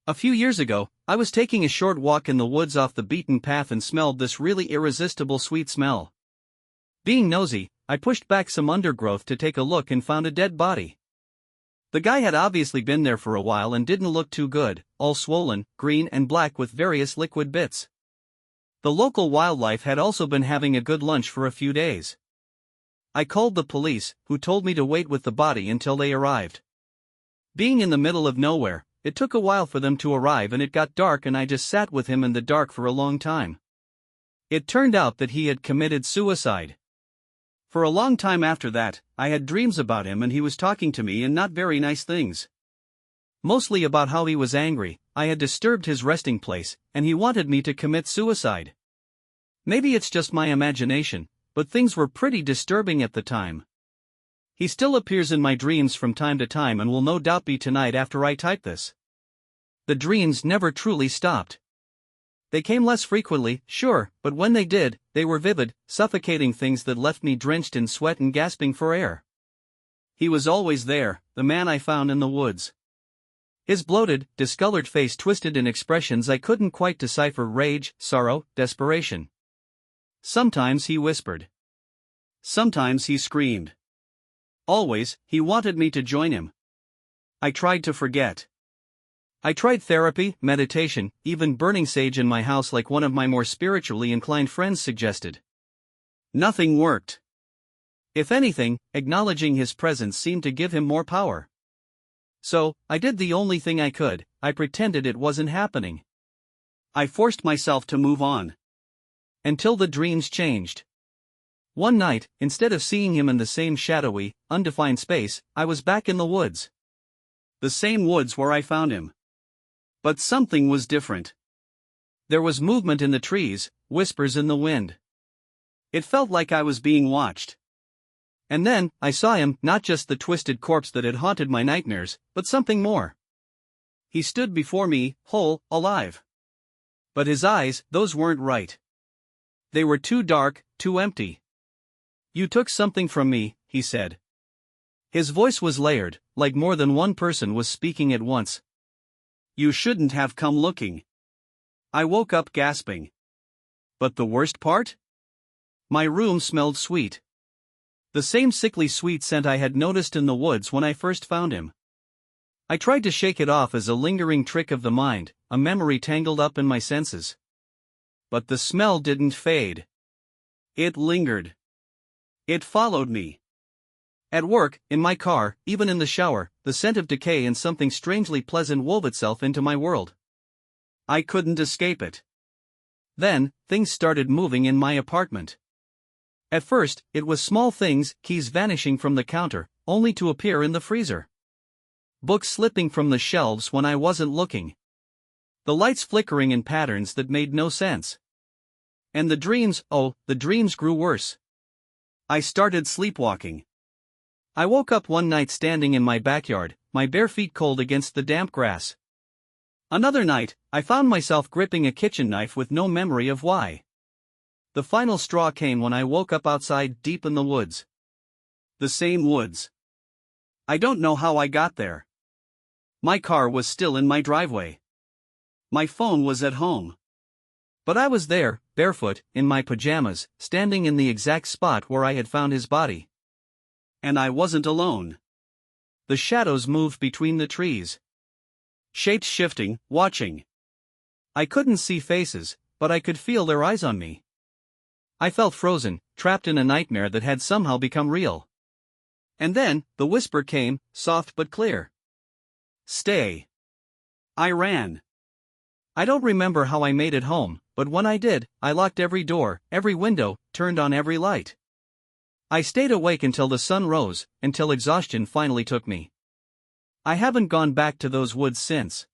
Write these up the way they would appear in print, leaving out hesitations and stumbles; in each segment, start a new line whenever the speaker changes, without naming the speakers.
A few years ago, I was taking a short walk in the woods off the beaten path and smelled this really irresistible sweet smell. Being nosy, I pushed back some undergrowth to take a look and found a dead body. The guy had obviously been there for a while and didn't look too good, all swollen, green and black with various liquid bits. The local wildlife had also been having a good lunch for a few days. I called the police, who told me to wait with the body until they arrived. Being in the middle of nowhere, it took a while for them to arrive and it got dark and I just sat with him in the dark for a long time. It turned out that he had committed suicide. For a long time after that, I had dreams about him and he was talking to me and not very nice things. Mostly about how he was angry, I had disturbed his resting place, and he wanted me to commit suicide. Maybe it's just my imagination, but things were pretty disturbing at the time. He still appears in my dreams from time to time and will no doubt be tonight after I type this. The dreams never truly stopped. They came less frequently, sure, but when they did, they were vivid, suffocating things that left me drenched in sweat and gasping for air. He was always there, the man I found in the woods. His bloated, discolored face twisted in expressions I couldn't quite decipher: rage, sorrow, desperation. Sometimes he whispered. Sometimes he screamed. Always, he wanted me to join him. I tried to forget. I tried therapy, meditation, even burning sage in my house like one of my more spiritually inclined friends suggested. Nothing worked. If anything, acknowledging his presence seemed to give him more power. So, I did the only thing I could: I pretended it wasn't happening. I forced myself to move on. Until the dreams changed. One night, instead of seeing him in the same shadowy, undefined space, I was back in the woods. The same woods where I found him. But something was different. There was movement in the trees, whispers in the wind. It felt like I was being watched. And then, I saw him, not just the twisted corpse that had haunted my nightmares, but something more. He stood before me, whole, alive. But his eyes, those weren't right. They were too dark, too empty. "You took something from me," he said. His voice was layered, like more than one person was speaking at once. "You shouldn't have come looking." I woke up gasping. But the worst part? My room smelled sweet. The same sickly sweet scent I had noticed in the woods when I first found him. I tried to shake it off as a lingering trick of the mind, a memory tangled up in my senses. But the smell didn't fade. It lingered. It followed me. At work, in my car, even in the shower, the scent of decay and something strangely pleasant wove itself into my world. I couldn't escape it. Then, things started moving in my apartment. At first, it was small things: keys vanishing from the counter, only to appear in the freezer. Books slipping from the shelves when I wasn't looking. The lights flickering in patterns that made no sense. And the dreams, oh, the dreams grew worse. I started sleepwalking. I woke up one night standing in my backyard, my bare feet cold against the damp grass. Another night, I found myself gripping a kitchen knife with no memory of why. The final straw came when I woke up outside, deep in the woods. The same woods. I don't know how I got there. My car was still in my driveway. My phone was at home. But I was there, barefoot, in my pajamas, standing in the exact spot where I had found his body. And I wasn't alone. The shadows moved between the trees. Shapes shifting, watching. I couldn't see faces, but I could feel their eyes on me. I felt frozen, trapped in a nightmare that had somehow become real. And then, the whisper came, soft but clear. "Stay." I ran. I don't remember how I made it home, but when I did, I locked every door, every window, turned on every light. I stayed awake until the sun rose, until exhaustion finally took me. I haven't gone back to those woods since.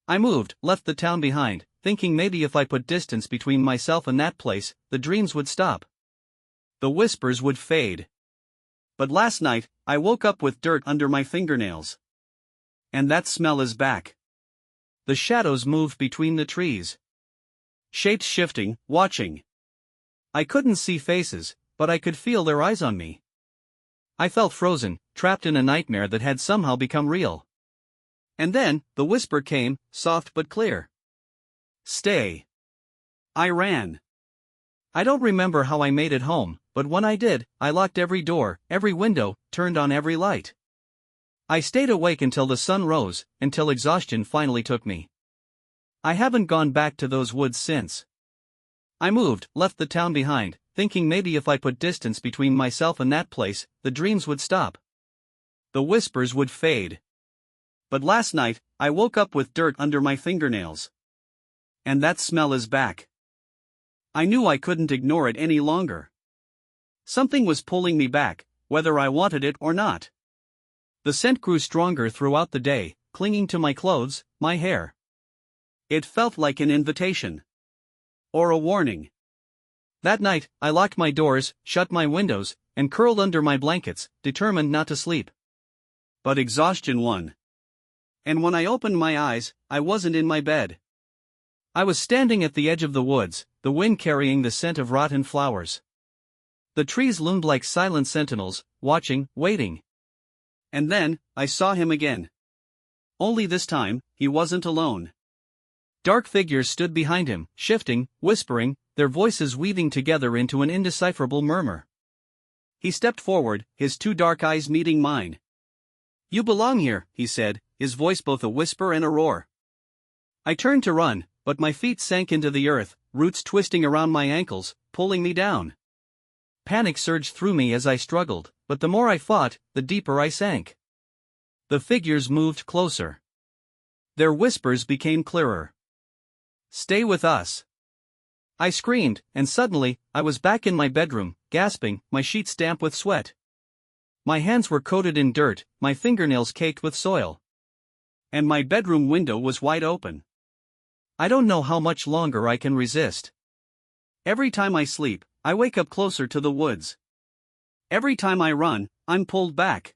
I moved, left the town behind, thinking maybe if I put distance between myself and that place, the dreams would stop. The whispers would fade. But last night, I woke up with dirt under my fingernails. And that smell is back. The shadows moved between the trees. Shapes shifting, watching. I couldn't see faces, but I could feel their eyes on me. I felt frozen, trapped in a nightmare that had somehow become real. And then, the whisper came, soft but clear. Stay. I ran. I don't remember how I made it home, but when I did, I locked every door, every window, turned on every light. I stayed awake until the sun rose, until exhaustion finally took me. I haven't gone back to those woods since. I moved, left the town behind, thinking maybe if I put distance between myself and that place, the dreams would stop. The whispers would fade. But last night, I woke up with dirt under my fingernails. And that smell is back. I knew I couldn't ignore it any longer. Something was pulling me back, whether I wanted it or not. The scent grew stronger throughout the day, clinging to my clothes, my hair. It felt like an invitation. Or a warning. That night, I locked my doors, shut my windows, and curled under my blankets, determined not to sleep. But exhaustion won. And when I opened my eyes, I wasn't in my bed. I was standing at the edge of the woods, the wind carrying the scent of rotten flowers. The trees loomed like silent sentinels, watching, waiting. And then, I saw him again. Only this time, he wasn't alone. Dark figures stood behind him, shifting, whispering, their voices weaving together into an indecipherable murmur. He stepped forward, his two dark eyes meeting mine. "You belong here," he said, his voice both a whisper and a roar. I turned to run, but my feet sank into the earth, roots twisting around my ankles, pulling me down. Panic surged through me as I struggled, but the more I fought, the deeper I sank. The figures moved closer. Their whispers became clearer. "Stay with us." I screamed, and suddenly, I was back in my bedroom, gasping, my sheets damp with sweat. My hands were coated in dirt, my fingernails caked with soil. And my bedroom window was wide open. I don't know how much longer I can resist. Every time I sleep, I wake up closer to the woods. Every time I run, I'm pulled back.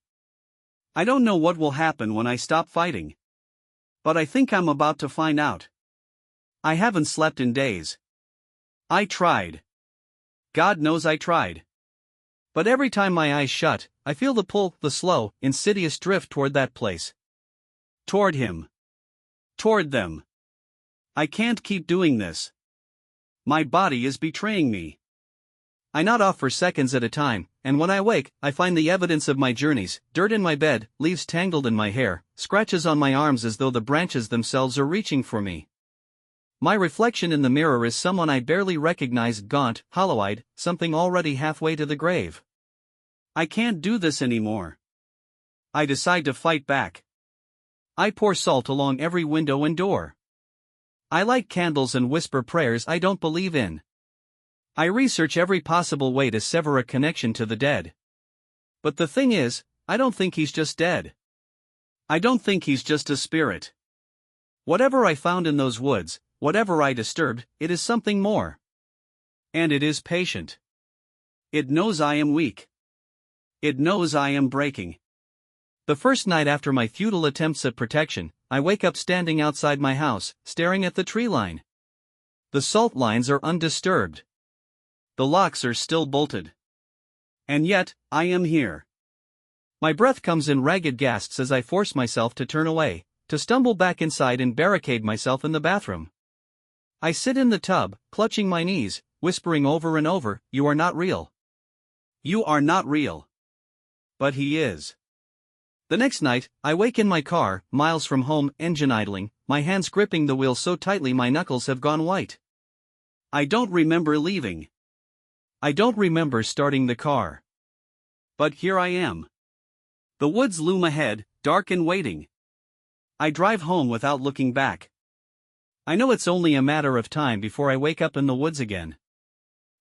I don't know what will happen when I stop fighting. But I think I'm about to find out. I haven't slept in days. I tried. God knows I tried. But every time my eyes shut, I feel the pull, the slow, insidious drift toward that place. Toward him. Toward them. I can't keep doing this. My body is betraying me. I nod off for seconds at a time, and when I wake, I find the evidence of my journeys, dirt in my bed, leaves tangled in my hair, scratches on my arms as though the branches themselves are reaching for me. My reflection in the mirror is someone I barely recognize, gaunt, hollow-eyed, something already halfway to the grave. I can't do this anymore. I decide to fight back. I pour salt along every window and door. I light candles and whisper prayers I don't believe in. I research every possible way to sever a connection to the dead. But the thing is, I don't think he's just dead. I don't think he's just a spirit. Whatever I found in those woods, whatever I disturbed, it is something more. And it is patient. It knows I am weak. It knows I am breaking. The first night after my futile attempts at protection, I wake up standing outside my house, staring at the tree line. The salt lines are undisturbed. The locks are still bolted. And yet, I am here. My breath comes in ragged gasps as I force myself to turn away, to stumble back inside and barricade myself in the bathroom. I sit in the tub, clutching my knees, whispering over and over, "You are not real. You are not real." But he is. The next night, I wake in my car, miles from home, engine idling, my hands gripping the wheel so tightly my knuckles have gone white. I don't remember leaving. I don't remember starting the car. But here I am. The woods loom ahead, dark and waiting. I drive home without looking back. I know it's only a matter of time before I wake up in the woods again.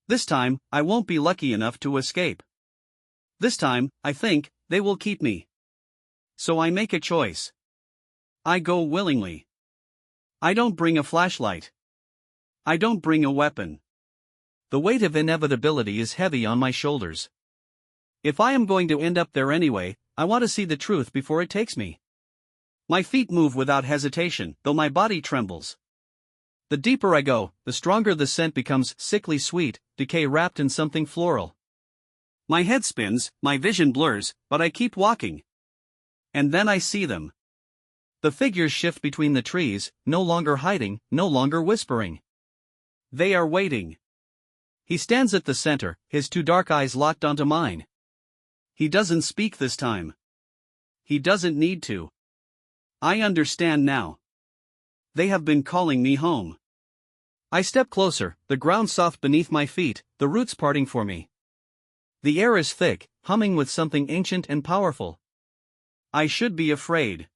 This time, I won't be lucky enough to escape. This time, I think, they will keep me. So I make a choice. I go willingly. I don't bring a flashlight. I don't bring a weapon. The weight of inevitability is heavy on my shoulders. If I am going to end up there anyway, I want to see the truth before it takes me. My feet move without hesitation, though my body trembles. The deeper I go, the stronger the scent becomes, sickly sweet, decay wrapped in something floral. My head spins, my vision blurs, but I keep walking. And then I see them. The figures shift between the trees, no longer hiding, no longer whispering. They are waiting. He stands at the center, his two dark eyes locked onto mine. He doesn't speak this time. He doesn't need to. I understand now. They have been calling me home. I step closer, the ground soft beneath my feet, the roots parting for me. The air is thick, humming with something ancient and powerful. I should be afraid.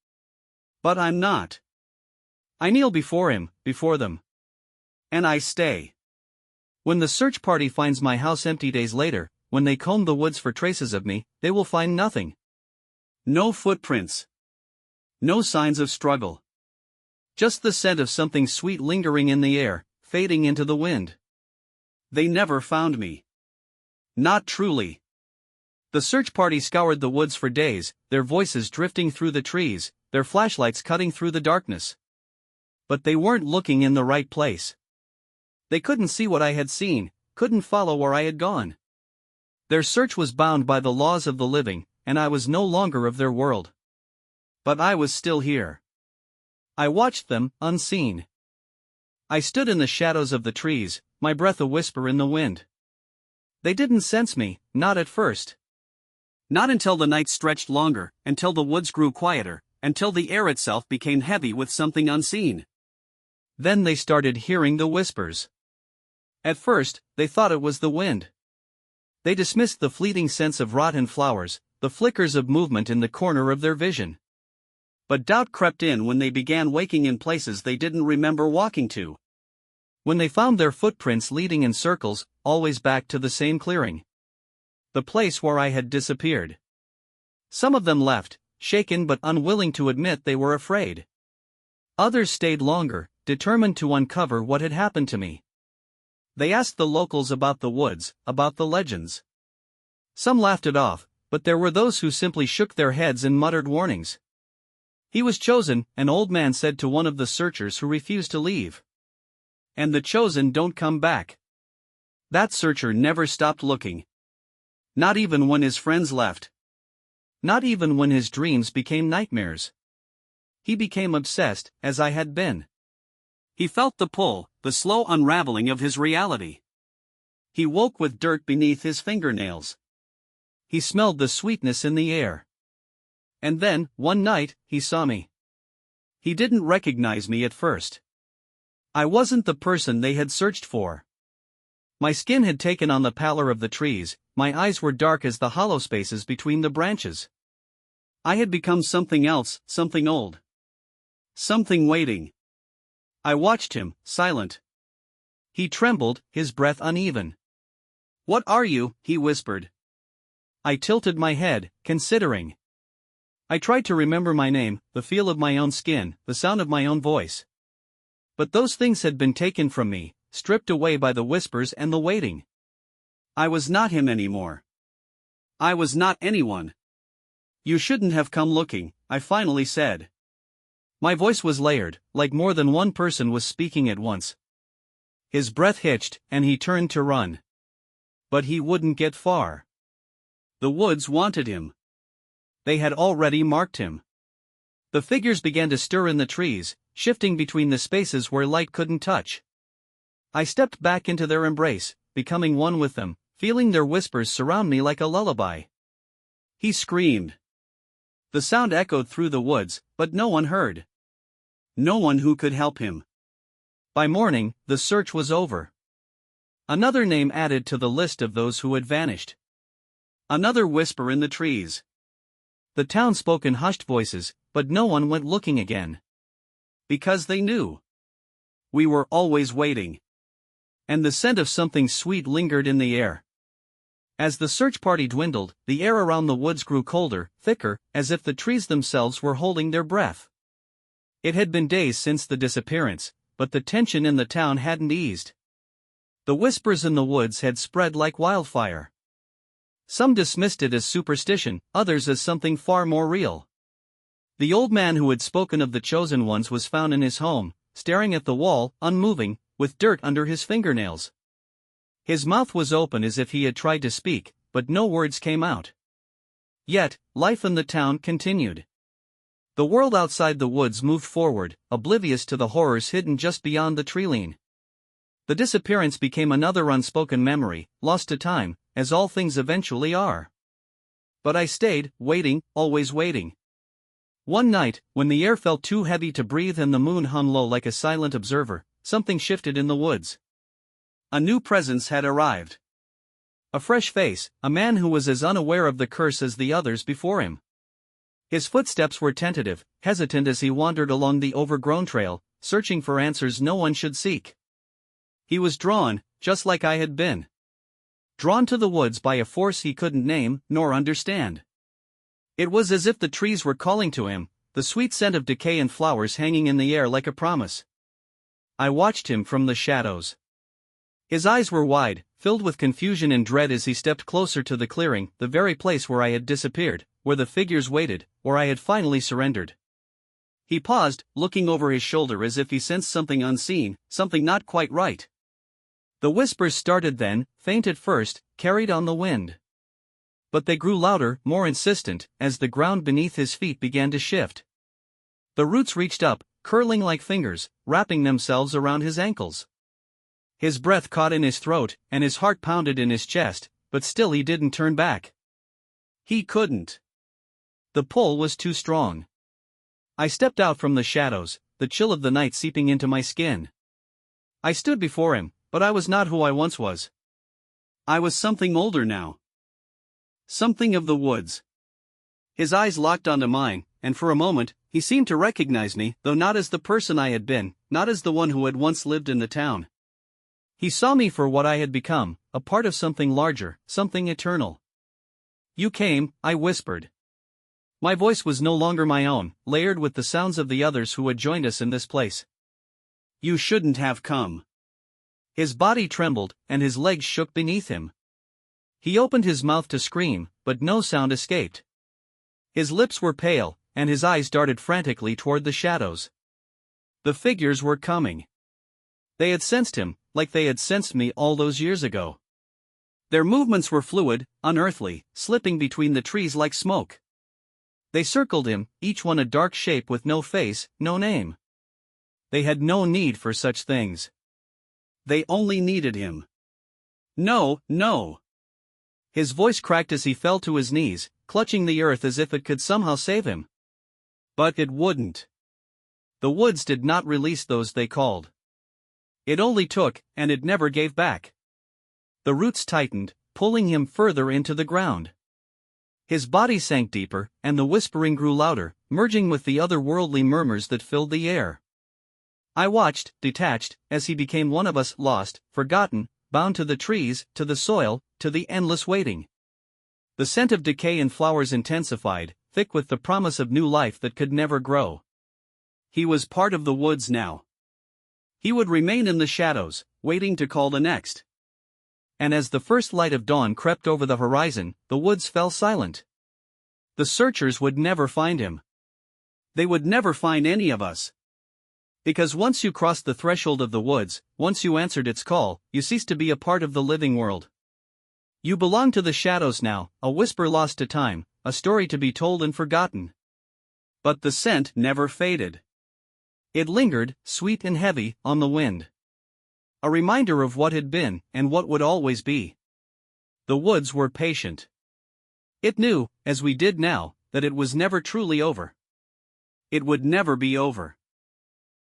But I'm not. I kneel before him, before them. And I stay. When the search party finds my house empty days later, when they comb the woods for traces of me, they will find nothing. No footprints. No signs of struggle. Just the scent of something sweet lingering in the air, fading into the wind. They never found me. Not truly. The search party scoured the woods for days, their voices drifting through the trees, their flashlights cutting through the darkness. But they weren't looking in the right place. They couldn't see what I had seen, couldn't follow where I had gone. Their search was bound by the laws of the living, and I was no longer of their world. But I was still here. I watched them, unseen. I stood in the shadows of the trees, my breath a whisper in the wind. They didn't sense me, not at first. Not until the night stretched longer, until the woods grew quieter, until the air itself became heavy with something unseen. Then they started hearing the whispers. At first, they thought it was the wind. They dismissed the fleeting sense of rotten flowers, the flickers of movement in the corner of their vision. But doubt crept in when they began waking in places they didn't remember walking to. When they found their footprints leading in circles, always back to the same clearing. The place where I had disappeared. Some of them left, shaken but unwilling to admit they were afraid. Others stayed longer, determined to uncover what had happened to me. They asked the locals about the woods, about the legends. Some laughed it off, but there were those who simply shook their heads and muttered warnings. He was chosen, an old man said to one of the searchers who refused to leave. And the chosen don't come back. That searcher never stopped looking. Not even when his friends left. Not even when his dreams became nightmares. He became obsessed, as I had been. He felt the pull, the slow unraveling of his reality. He woke with dirt beneath his fingernails. He smelled the sweetness in the air. And then, one night, he saw me. He didn't recognize me at first. I wasn't the person they had searched for. My skin had taken on the pallor of the trees, my eyes were dark as the hollow spaces between the branches. I had become something else, something old. Something waiting. I watched him, silent. He trembled, his breath uneven. "What are you?" he whispered. I tilted my head, considering. I tried to remember my name, the feel of my own skin, the sound of my own voice. But those things had been taken from me, stripped away by the whispers and the waiting. I was not him anymore. I was not anyone. "You shouldn't have come looking," I finally said. My voice was layered, like more than one person was speaking at once. His breath hitched, and he turned to run. But he wouldn't get far. The woods wanted him. They had already marked him. The figures began to stir in the trees, shifting between the spaces where light couldn't touch. I stepped back into their embrace, becoming one with them, feeling their whispers surround me like a lullaby. He screamed. The sound echoed through the woods, but no one heard. No one who could help him. By morning, the search was over. Another name added to the list of those who had vanished. Another whisper in the trees. The town spoke in hushed voices, but no one went looking again. Because they knew. We were always waiting. And the scent of something sweet lingered in the air. As the search party dwindled, the air around the woods grew colder, thicker, as if the trees themselves were holding their breath. It had been days since the disappearance, but the tension in the town hadn't eased. The whispers in the woods had spread like wildfire. Some dismissed it as superstition, others as something far more real. The old man who had spoken of the chosen ones was found in his home, staring at the wall, unmoving, with dirt under his fingernails. His mouth was open as if he had tried to speak, but no words came out. Yet, life in the town continued. The world outside the woods moved forward, oblivious to the horrors hidden just beyond the treeline. The disappearance became another unspoken memory, lost to time, as all things eventually are. But I stayed, waiting, always waiting. One night, when the air felt too heavy to breathe and the moon hung low like a silent observer, something shifted in the woods. A new presence had arrived. A fresh face, a man who was as unaware of the curse as the others before him. His footsteps were tentative, hesitant as he wandered along the overgrown trail, searching for answers no one should seek. He was drawn, just like I had been. Drawn to the woods by a force he couldn't name, nor understand. It was as if the trees were calling to him, the sweet scent of decay and flowers hanging in the air like a promise. I watched him from the shadows. His eyes were wide, filled with confusion and dread as he stepped closer to the clearing, the very place where I had disappeared, where the figures waited, where I had finally surrendered. He paused, looking over his shoulder as if he sensed something unseen, something not quite right. The whispers started then, faint at first, carried on the wind. But they grew louder, more insistent, as the ground beneath his feet began to shift. The roots reached up, curling like fingers, wrapping themselves around his ankles. His breath caught in his throat, and his heart pounded in his chest, but still he didn't turn back. He couldn't. The pull was too strong. I stepped out from the shadows, the chill of the night seeping into my skin. I stood before him, but I was not who I once was. I was something older now. Something of the woods. His eyes locked onto mine, and for a moment, he seemed to recognize me, though not as the person I had been, not as the one who had once lived in the town. He saw me for what I had become, a part of something larger, something eternal. "You came," I whispered. My voice was no longer my own, layered with the sounds of the others who had joined us in this place. "You shouldn't have come." His body trembled, and his legs shook beneath him. He opened his mouth to scream, but no sound escaped. His lips were pale, and his eyes darted frantically toward the shadows. The figures were coming. They had sensed him, like they had sensed me all those years ago. Their movements were fluid, unearthly, slipping between the trees like smoke. They circled him, each one a dark shape with no face, no name. They had no need for such things. They only needed him. "No, no." His voice cracked as he fell to his knees, clutching the earth as if it could somehow save him. But it wouldn't. The woods did not release those they called. It only took, and it never gave back. The roots tightened, pulling him further into the ground. His body sank deeper, and the whispering grew louder, merging with the otherworldly murmurs that filled the air. I watched, detached, as he became one of us, lost, forgotten, bound to the trees, to the soil, to the endless waiting. The scent of decay and flowers intensified, thick with the promise of new life that could never grow. He was part of the woods now. He would remain in the shadows, waiting to call the next. And as the first light of dawn crept over the horizon, the woods fell silent. The searchers would never find him. They would never find any of us. Because once you crossed the threshold of the woods, once you answered its call, you ceased to be a part of the living world. You belong to the shadows now, a whisper lost to time, a story to be told and forgotten. But the scent never faded. It lingered, sweet and heavy, on the wind. A reminder of what had been, and what would always be. The woods were patient. It knew, as we did now, that it was never truly over. It would never be over.